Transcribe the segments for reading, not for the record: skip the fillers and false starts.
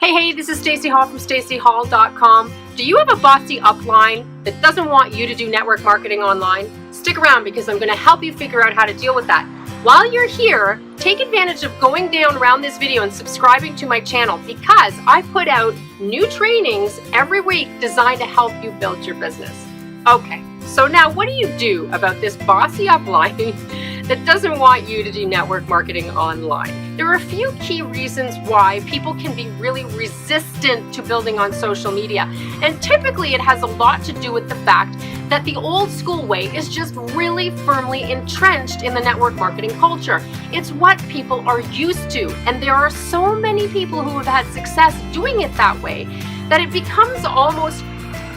Hey, this is Stacey Hall from staceyhall.com. Do you have a bossy upline that doesn't want you to do network marketing online? Stick around because I'm going to help you figure out how to deal with that. While you're here, take advantage of going down around this video and subscribing to my channel because I put out new trainings every week designed to help you build your business. Okay, so now what do you do about this bossy upline that doesn't want you to do network marketing online? There are a few key reasons why people can be really resistant to building on social media. And typically it has a lot to do with the fact that the old school way is just really firmly entrenched in the network marketing culture. It's what people are used to. And there are so many people who have had success doing it that way that it becomes almost,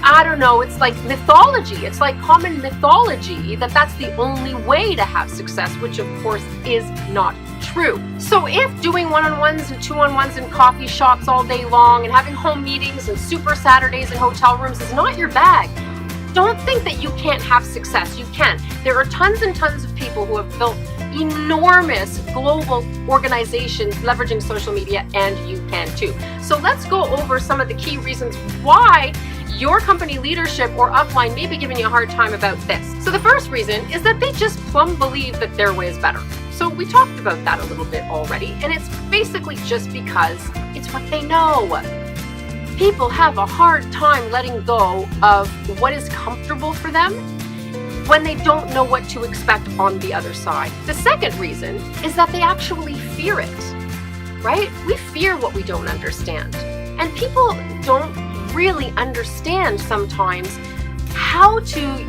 I don't know, it's like mythology. It's like common mythology that that's the only way to have success, which of course is not true. So if doing one-on-ones and two-on-ones in coffee shops all day long and having home meetings and super Saturdays in hotel rooms is not your bag, don't think that you can't have success. You can. There are tons and tons of people who have built enormous global organizations leveraging social media, and you can too. So let's go over some of the key reasons why your company leadership or upline may be giving you a hard time about this. So the first reason is that they just plumb believe that their way is better. So we talked about that a little bit already, and it's basically just because it's what they know. People have a hard time letting go of what is comfortable for them when they don't know what to expect on the other side. The second reason is that they actually fear it, right? We fear what we don't understand. And people don't really understand sometimes how to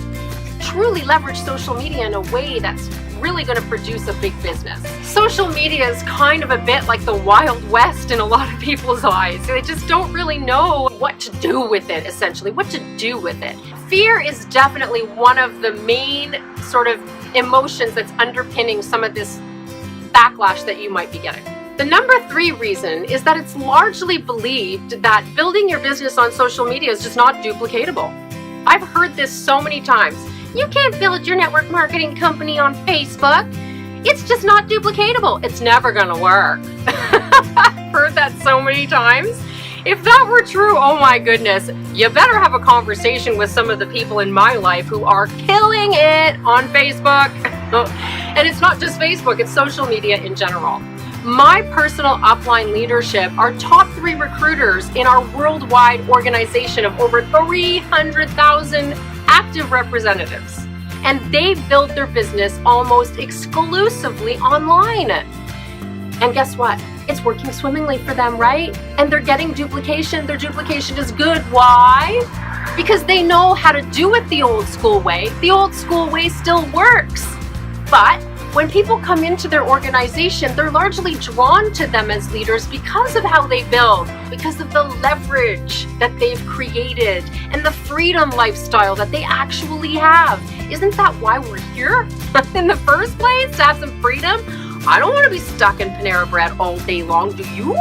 truly leverage social media in a way that's really going to produce a big business. Social media is kind of a bit like the Wild West in a lot of people's eyes. They just don't really know what to do with it, essentially, what to do with it. Fear is definitely one of the main sort of emotions that's underpinning some of this backlash that you might be getting. The number 3 reason is that it's largely believed that building your business on social media is just not duplicatable. I've heard this so many times. You can't build your network marketing company on Facebook. It's just not duplicatable. It's never gonna work. I've heard that so many times. If that were true, oh my goodness, you better have a conversation with some of the people in my life who are killing it on Facebook. And it's not just Facebook, it's social media in general. My personal upline leadership are top 3 recruiters in our worldwide organization of over 300,000 active representatives. And they build their business almost exclusively online. And guess what? It's working swimmingly for them, right? And they're getting duplication. Their duplication is good. Why? Because they know how to do it the old school way. The old school way still works. But when people come into their organization, they're largely drawn to them as leaders because of how they build, because of the leverage that they've created and the freedom lifestyle that they actually have. Isn't that why we're here in the first place, to have some freedom? I don't want to be stuck in Panera Bread all day long, do you?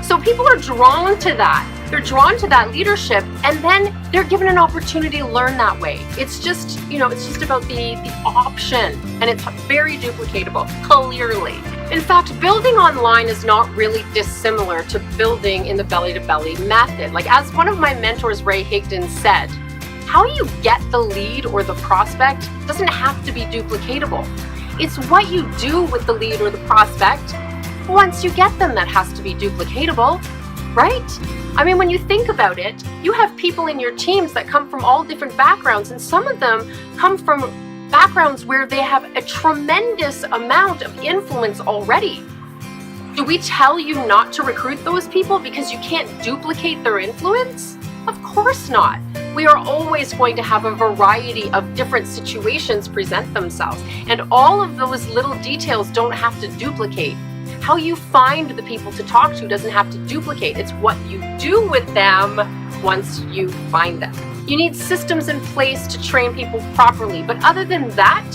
So people are drawn to that. They're drawn to that leadership, and then they're given an opportunity to learn that way. It's just, it's just about the option, and it's very duplicatable, clearly. In fact, building online is not really dissimilar to building in the belly-to-belly method. Like, as one of my mentors, Ray Higdon, said, how you get the lead or the prospect doesn't have to be duplicatable. It's what you do with the lead or the prospect once you get them that has to be duplicatable, right? I mean, when you think about it, you have people in your teams that come from all different backgrounds, and some of them come from backgrounds where they have a tremendous amount of influence already. Do we tell you not to recruit those people because you can't duplicate their influence? Of course not. We are always going to have a variety of different situations present themselves, and all of those little details don't have to duplicate. How you find the people to talk to doesn't have to duplicate. It's what you do with them once you find them. You need systems in place to train people properly. But other than that,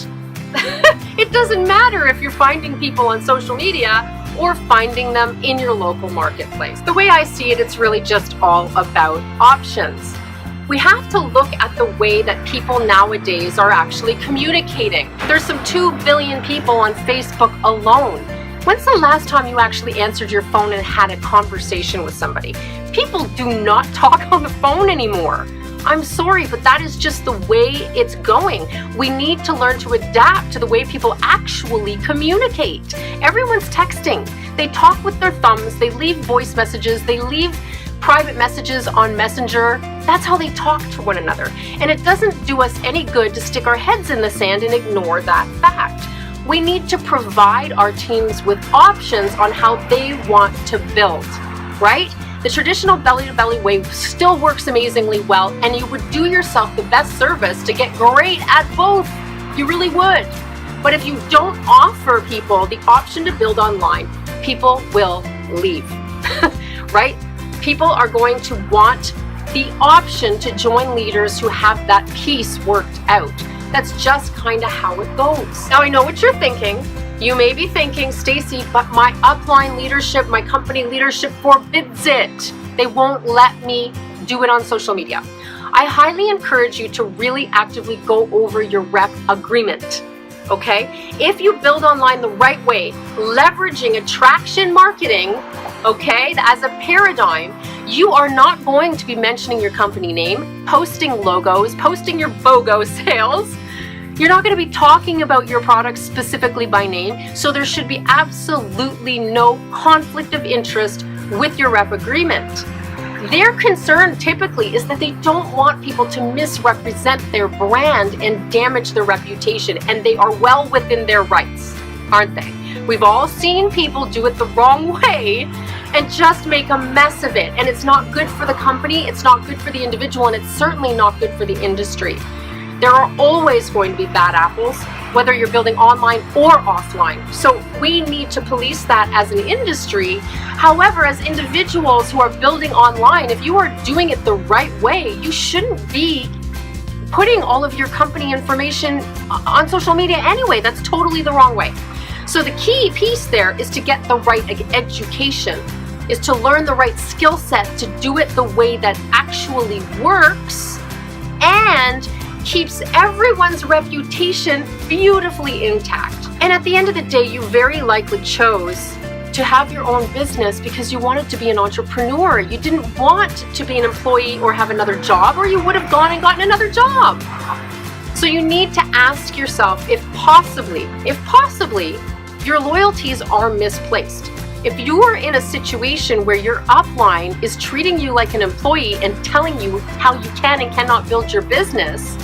it doesn't matter if you're finding people on social media or finding them in your local marketplace. The way I see it, it's really just all about options. We have to look at the way that people nowadays are actually communicating. There's some 2 billion people on Facebook alone. When's the last time you actually answered your phone and had a conversation with somebody? People do not talk on the phone anymore. I'm sorry, but that is just the way it's going. We need to learn to adapt to the way people actually communicate. Everyone's texting. They talk with their thumbs. They leave voice messages. They leave private messages on Messenger. That's how they talk to one another. And it doesn't do us any good to stick our heads in the sand and ignore that fact. We need to provide our teams with options on how they want to build, right? The traditional belly-to-belly way still works amazingly well, and you would do yourself the best service to get great at both. You really would. But if you don't offer people the option to build online, people will leave, right? People are going to want the option to join leaders who have that piece worked out. That's just kind of how it goes. Now, I know what you're thinking. You may be thinking, Stacy, but my upline leadership, my company leadership forbids it. They won't let me do it on social media. I highly encourage you to really actively go over your rep agreement, okay? If you build online the right way, leveraging attraction marketing, okay, as a paradigm, you are not going to be mentioning your company name, posting logos, posting your BOGO sales. You're not going to be talking about your products specifically by name, so there should be absolutely no conflict of interest with your rep agreement. Their concern typically is that they don't want people to misrepresent their brand and damage their reputation, and they are well within their rights, aren't they? We've all seen people do it the wrong way and just make a mess of it, and it's not good for the company, it's not good for the individual, and it's certainly not good for the industry. There are always going to be bad apples, whether you're building online or offline. So we need to police that as an industry. However, as individuals who are building online, if you are doing it the right way, you shouldn't be putting all of your company information on social media anyway. That's totally the wrong way. So the key piece there is to get the right education, is to learn the right skill set to do it the way that actually works and keeps everyone's reputation beautifully intact. And at the end of the day, you very likely chose to have your own business because you wanted to be an entrepreneur. You didn't want to be an employee or have another job, or you would have gone and gotten another job. So you need to ask yourself if possibly, your loyalties are misplaced. If you are in a situation where your upline is treating you like an employee and telling you how you can and cannot build your business,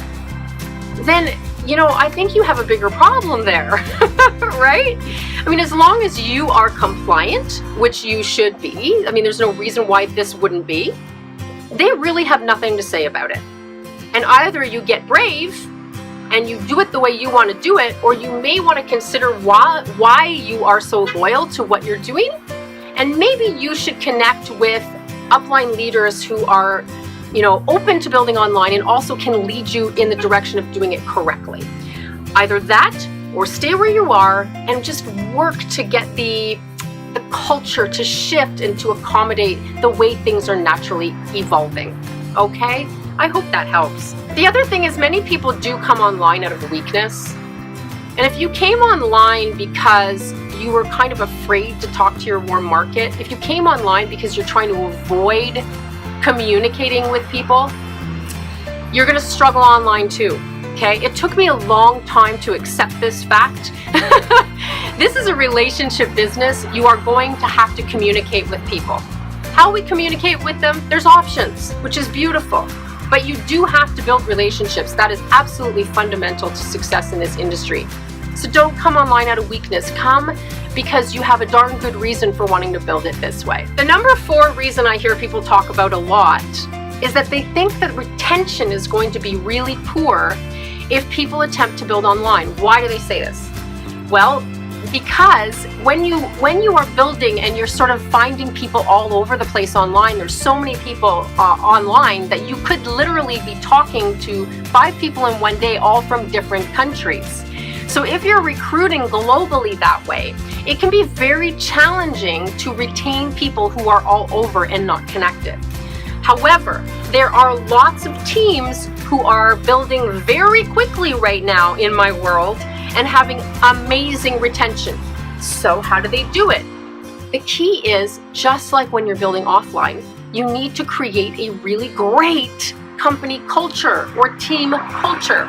then, I think you have a bigger problem there, right? I mean, as long as you are compliant, which you should be, there's no reason why this wouldn't be, they really have nothing to say about it. And either you get brave and you do it the way you want to do it, or you may want to consider why you are so loyal to what you're doing. And maybe you should connect with upline leaders who are open to building online and also can lead you in the direction of doing it correctly. Either that or stay where you are and just work to get the culture to shift and to accommodate the way things are naturally evolving. Okay? I hope that helps. The other thing is many people do come online out of weakness. And if you came online because you were kind of afraid to talk to your warm market, if you came online because you're trying to avoid communicating with people, you're going to struggle online too, okay? It took me a long time to accept this fact. This is a relationship business. You are going to have to communicate with people. How we communicate with them, there's options, which is beautiful. But you do have to build relationships. That is absolutely fundamental to success in this industry. So don't come online out of weakness. Come because you have a darn good reason for wanting to build it this way. The number 4 reason I hear people talk about a lot is that they think that retention is going to be really poor if people attempt to build online. Why do they say this? Well, because when you are building and you're sort of finding people all over the place online, there's so many people online that you could literally be talking to 5 people in one day, all from different countries. So if you're recruiting globally that way, it can be very challenging to retain people who are all over and not connected. However, there are lots of teams who are building very quickly right now in my world and having amazing retention. So how do they do it? The key is, just like when you're building offline, you need to create a really great company culture or team culture.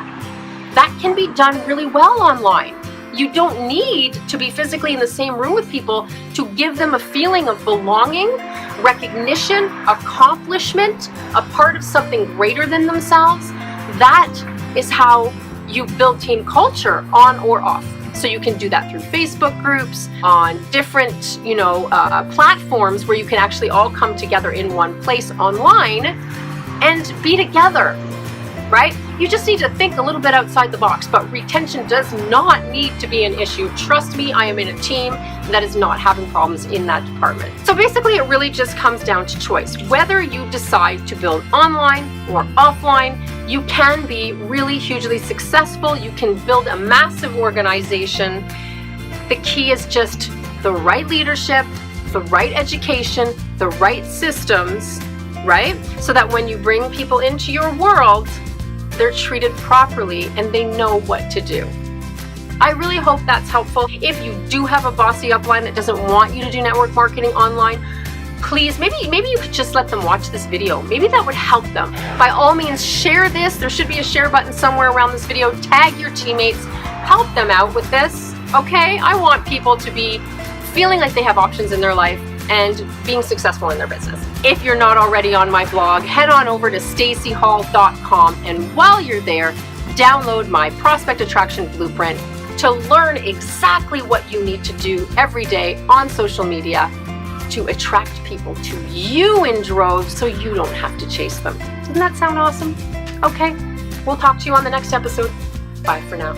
That can be done really well online. You don't need to be physically in the same room with people to give them a feeling of belonging, recognition, accomplishment, a part of something greater than themselves. That is how you build team culture, on or off. So you can do that through Facebook groups, on different, platforms where you can actually all come together in one place online and be together, right? You just need to think a little bit outside the box, but retention does not need to be an issue. Trust me, I am in a team that is not having problems in that department. So basically, it really just comes down to choice. Whether you decide to build online or offline, you can be really hugely successful. You can build a massive organization. The key is just the right leadership, the right education, the right systems, right? So that when you bring people into your world, they're treated properly and they know what to do. I really hope that's helpful. If you do have a bossy upline that doesn't want you to do network marketing online, please, maybe you could just let them watch this video. Maybe that would help them. By all means, share this. There should be a share button somewhere around this video. Tag your teammates. Help them out with this, okay? I want people to be feeling like they have options in their life and being successful in their business. If you're not already on my blog, head on over to stacyhall.com, and while you're there, download my Prospect Attraction Blueprint to learn exactly what you need to do every day on social media to attract people to you in droves so you don't have to chase them. Doesn't that sound awesome? Okay, we'll talk to you on the next episode. Bye for now.